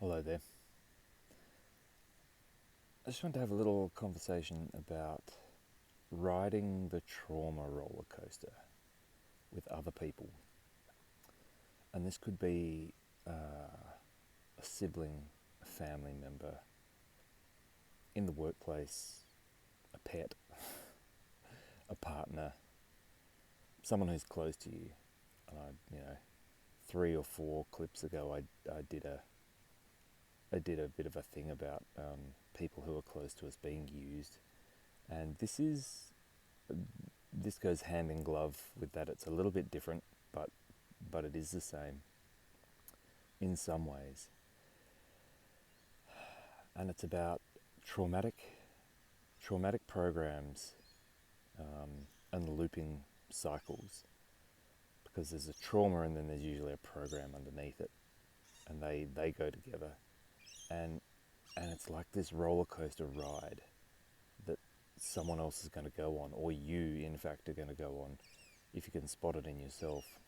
Hello there. I just want to have a little conversation about riding the trauma roller coaster with other people. And this could be a sibling, a family member, in the workplace, a pet, a partner, someone who's close to you. And 3 or 4 clips ago, I did a bit of a thing about people who are close to us being used, and this goes hand in glove with that. It's a little bit different, but it is the same in some ways. And it's about traumatic programs, and looping cycles, because there's a trauma and then there's usually a program underneath it, and they go together, and it's like this roller coaster ride that someone else is going to go on, or you in fact are going to go on, if you can spot it in yourself.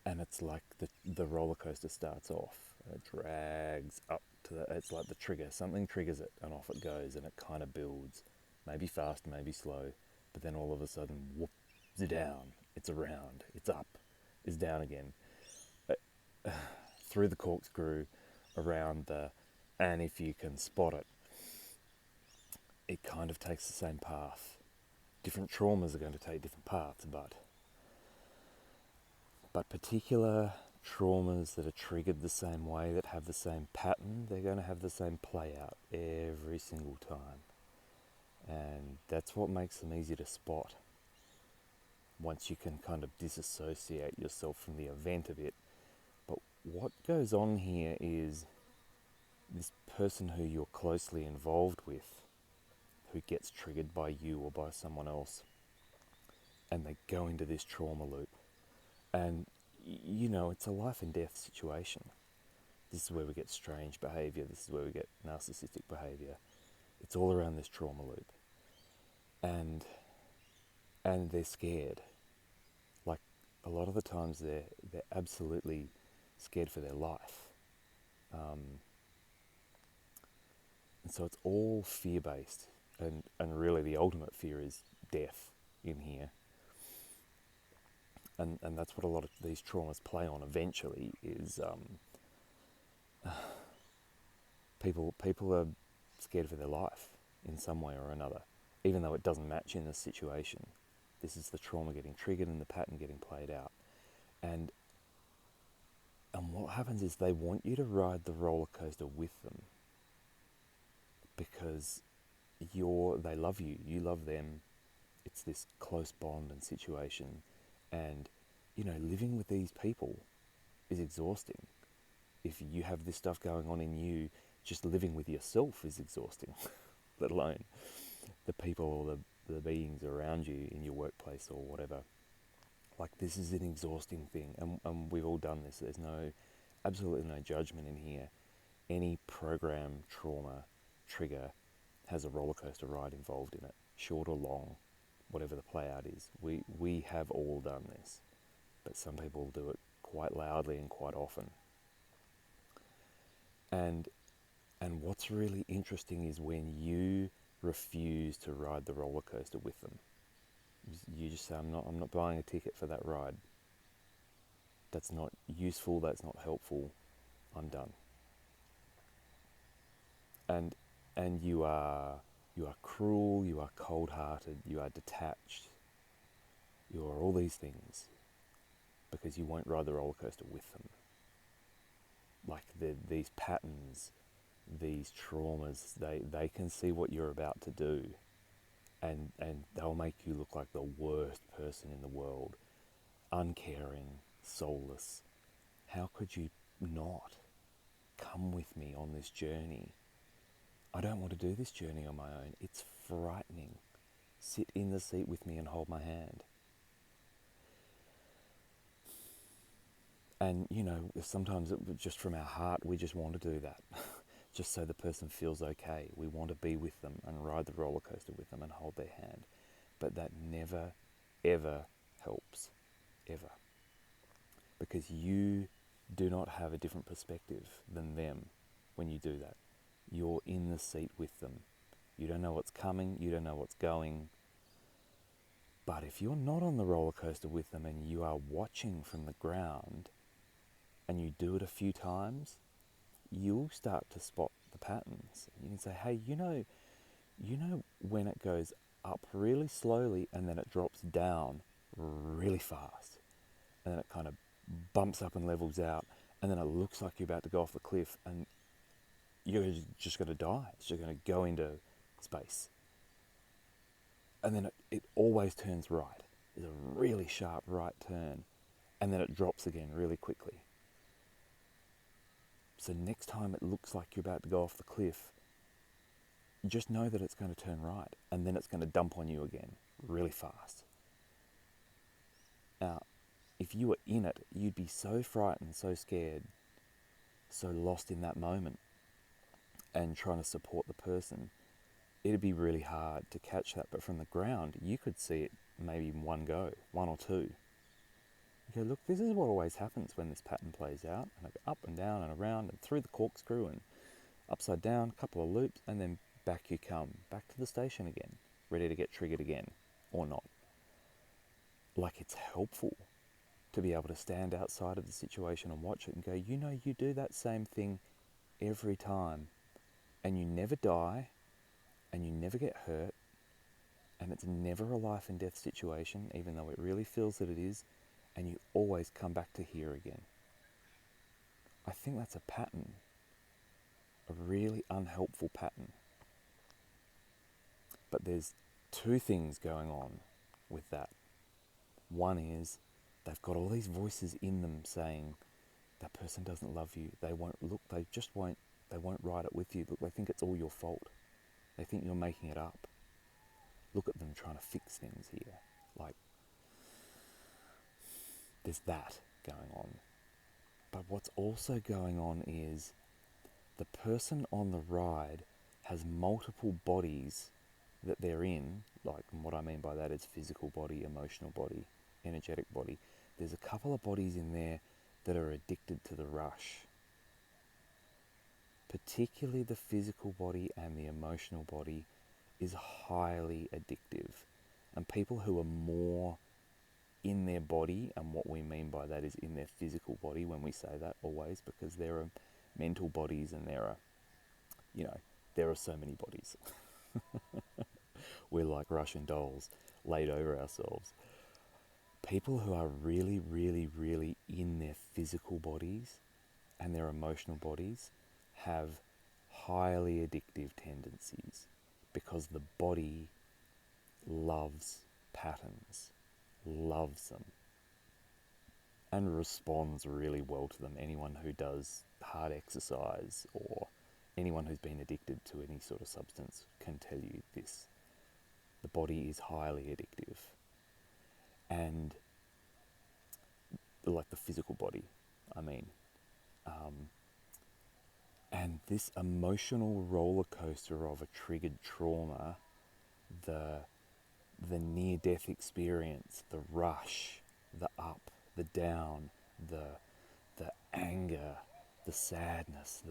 And it's like the roller coaster starts off and it drags up to it's like the trigger, something triggers it and off it goes, and it kind of builds, maybe fast, maybe slow, but then all of a sudden, whoop, it's down, it's around, it's up, it's down again, through the corkscrew, around the, and if you can spot it, it kind of takes the same path. Different traumas are going to take different paths, but particular traumas that are triggered the same way, that have the same pattern, they're going to have the same play out every single time. And that's what makes them easy to spot. Once you can kind of disassociate yourself from the event of it. But what goes on here is this person who you're closely involved with, who gets triggered by you or by someone else, and they go into this trauma loop. And it's a life and death situation. This is where we get strange behaviour. This is where we get narcissistic behaviour. It's all around this trauma loop. And they're scared. Like, a lot of the times they're absolutely scared for their life. And so it's all fear-based. And really the ultimate fear is death in here. And that's what a lot of these traumas play on eventually, is people are scared for their life in some way or another, even though it doesn't match in the situation. This is the trauma getting triggered and the pattern getting played out. And what happens is they want you to ride the roller coaster with them, because they love you, you love them. It's this close bond and situation. And living with these people is exhausting. If you have this stuff going on in you, just living with yourself is exhausting, let alone the people or the beings around you in your workplace or whatever. Like, this is an exhausting thing, and we've all done this. There's absolutely no judgment in here. Any program, trauma, trigger has a roller coaster ride involved in it, short or long, whatever the play out is. We have all done this, but some people do it quite loudly and quite often. And what's really interesting is when you refuse to ride the roller coaster with them. You just say, I'm not buying a ticket for that ride. That's not useful, that's not helpful, I'm done. And you are cruel, you are cold-hearted, you are detached, you are all these things, because you won't ride the roller coaster with them. Like, these patterns, these traumas, they can see what you're about to do, and they'll make you look like the worst person in the world, uncaring, soulless. How could you not come with me on this journey? I don't want to do this journey on my own. It's frightening. Sit in the seat with me and hold my hand. And, sometimes just from our heart, we just want to do that. Just so the person feels okay. We want to be with them and ride the roller coaster with them and hold their hand. But that never, ever helps. Ever. Because you do not have a different perspective than them when you do that. You're in the seat with them. You don't know what's coming, you don't know what's going. But if you're not on the roller coaster with them and you are watching from the ground and you do it a few times, you'll start to spot the patterns. You can say, hey, you know when it goes up really slowly and then it drops down really fast, and then it kind of bumps up and levels out, and then it looks like you're about to go off the cliff and you're just going to die. It's just going to go into space. And then it always turns right. It's a really sharp right turn, and then it drops again really quickly. So next time it looks like you're about to go off the cliff, just know that it's going to turn right, and then it's going to dump on you again really fast. Now, if you were in it, you'd be so frightened, so scared, so lost in that moment and trying to support the person. It'd be really hard to catch that, but from the ground, you could see it maybe in one go, one or two. You go, look, this is what always happens when this pattern plays out, and I go up and down and around and through the corkscrew and upside down, a couple of loops, and then back you come, back to the station again, ready to get triggered again, or not. Like, it's helpful to be able to stand outside of the situation and watch it and go, you do that same thing every time, and you never die, and you never get hurt, and it's never a life and death situation, even though it really feels that it is, and you always come back to here again. I think that's a pattern, a really unhelpful pattern. But there's two things going on with that. One is they've got all these voices in them saying, that person doesn't love you, they won't ride it with you, look, they think it's all your fault. They think you're making it up. Look at them trying to fix things here. Like, there's that going on. But what's also going on is the person on the ride has multiple bodies that they're in, like, and what I mean by that is physical body, emotional body, energetic body. There's a couple of bodies in there that are addicted to the rush. Particularly the physical body and the emotional body is highly addictive. And people who are more in their body, and what we mean by that is in their physical body when we say that always, because there are mental bodies and there are so many bodies. We're like Russian dolls laid over ourselves. People who are really, really, really in their physical bodies and their emotional bodies have highly addictive tendencies because the body loves patterns, loves them, and responds really well to them. Anyone who does hard exercise or anyone who's been addicted to any sort of substance can tell you this. The body is highly addictive. And like the physical body, I mean. And this emotional roller coaster of a triggered trauma, the near-death experience, the rush, the up, the down, the anger, the sadness,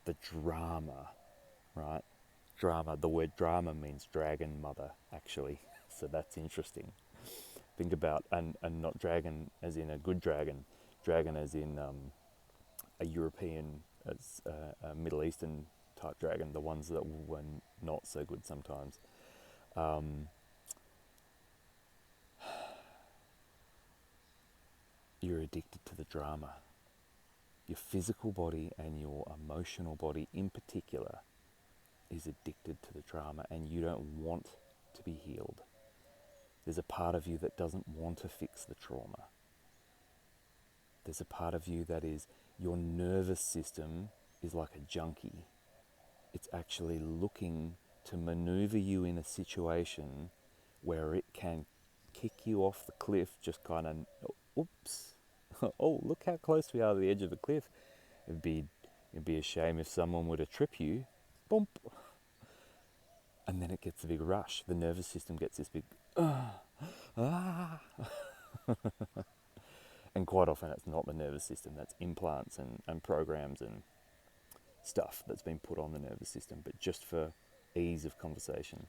the drama, right? Drama, the word drama means dragon mother, actually. So that's interesting. Think about, and not dragon as in a good dragon, dragon as in a European, as a Middle Eastern type dragon, the ones that were not so good sometimes. You're addicted to the drama. Your physical body and your emotional body in particular is addicted to the drama, and you don't want to be healed. There's a part of you that doesn't want to fix the trauma. There's a part of you that is, your nervous system is like a junkie. It's actually looking to maneuver you in a situation where it can kick you off the cliff, just kind of, oops, oh, look how close we are to the edge of the cliff. It'd be a shame if someone were to trip you, bump, and then it gets a big rush. The nervous system gets this big, ah. And quite often it's not the nervous system, that's implants and programs and stuff that's been put on the nervous system. But just for ease of conversation,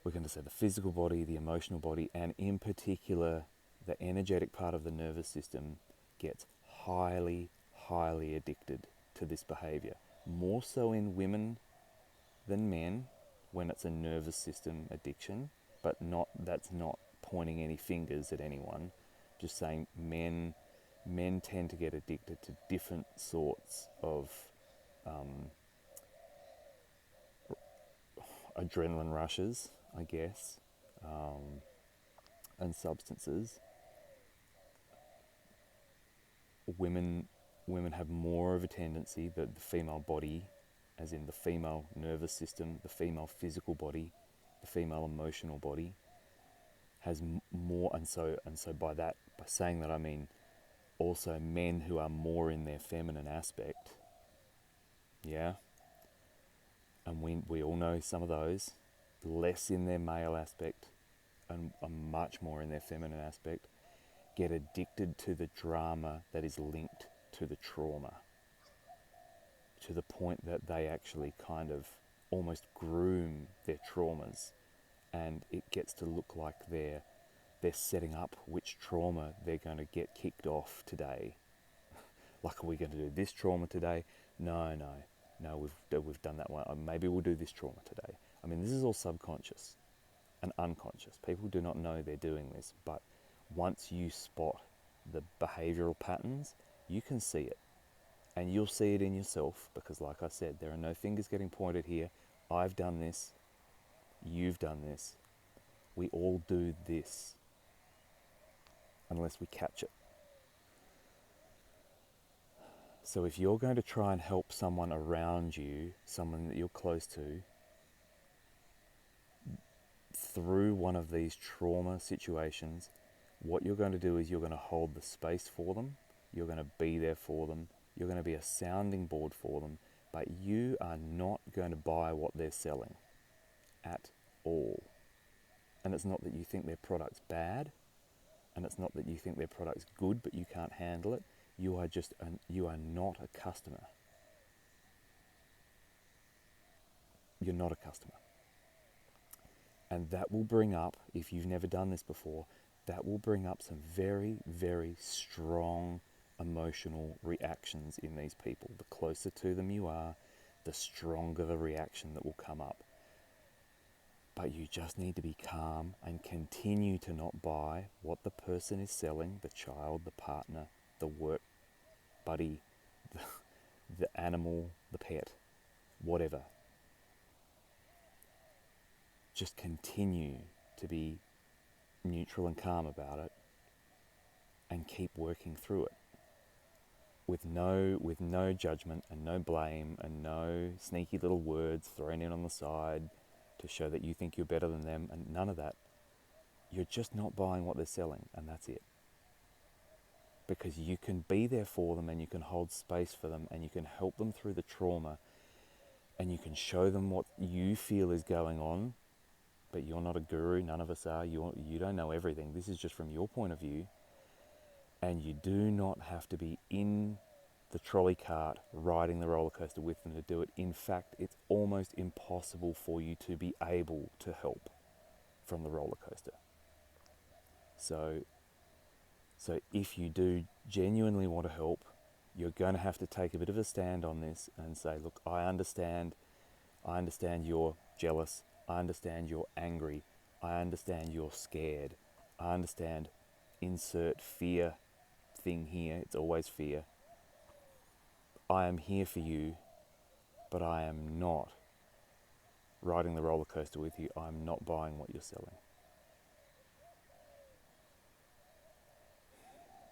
we're going to say the physical body, the emotional body, and in particular, the energetic part of the nervous system gets highly, highly addicted to this behavior. More so in women than men when it's a nervous system addiction, but that's not pointing any fingers at anyone. Just saying men tend to get addicted to different sorts of adrenaline rushes, I guess, and substances. Women have more of a tendency, the female body, as in the female nervous system, the female physical body, the female emotional body, has more, and so by saying that I mean also men who are more in their feminine aspect, yeah, and we all know some of those, less in their male aspect and are much more in their feminine aspect, get addicted to the drama that is linked to the trauma, to the point that they actually kind of almost groom their traumas, and it gets to look like they're setting up which trauma they're going to get kicked off today. Like, are we going to do this trauma today? No, we've done that one. Maybe we'll do this trauma today. I mean, this is all subconscious and unconscious. People do not know they're doing this, but once you spot the behavioral patterns, you can see it. And you'll see it in yourself, because like I said, there are no fingers getting pointed here. I've done this. You've done this. We all do this, unless we catch it. So if you're going to try and help someone around you, someone that you're close to, through one of these trauma situations, what you're going to do is you're going to hold the space for them, you're going to be there for them, you're going to be a sounding board for them, but you are not going to buy what they're selling at all. And it's not that you think their product's bad, and it's not that you think their product's good but you can't handle it. You are not a customer. You're not a customer. And that will bring up, if you've never done this before, that will bring up some very, very strong emotional reactions in these people. The closer to them you are, the stronger the reaction that will come up. But you just need to be calm and continue to not buy what the person is selling, the child, the partner, the work buddy, the animal, the pet, whatever. Just continue to be neutral and calm about it and keep working through it with no judgment and no blame and no sneaky little words thrown in on the side to show that you think you're better than them, and none of that. You're just not buying what they're selling, and that's it. Because you can be there for them and you can hold space for them and you can help them through the trauma and you can show them what you feel is going on, but you're not a guru, none of us are, you don't know everything. This is just from your point of view, and you do not have to be in the trolley cart riding the roller coaster with them to do it. In fact, it's almost impossible for you to be able to help from the roller coaster. So if you do genuinely want to help, you're going to have to take a bit of a stand on this and say, look, I understand you're jealous, I understand you're angry, I understand you're scared, I understand insert fear thing here, it's always fear. I am here for you, but I am not riding the roller coaster with you. I'm not buying what you're selling.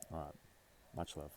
All right, much love.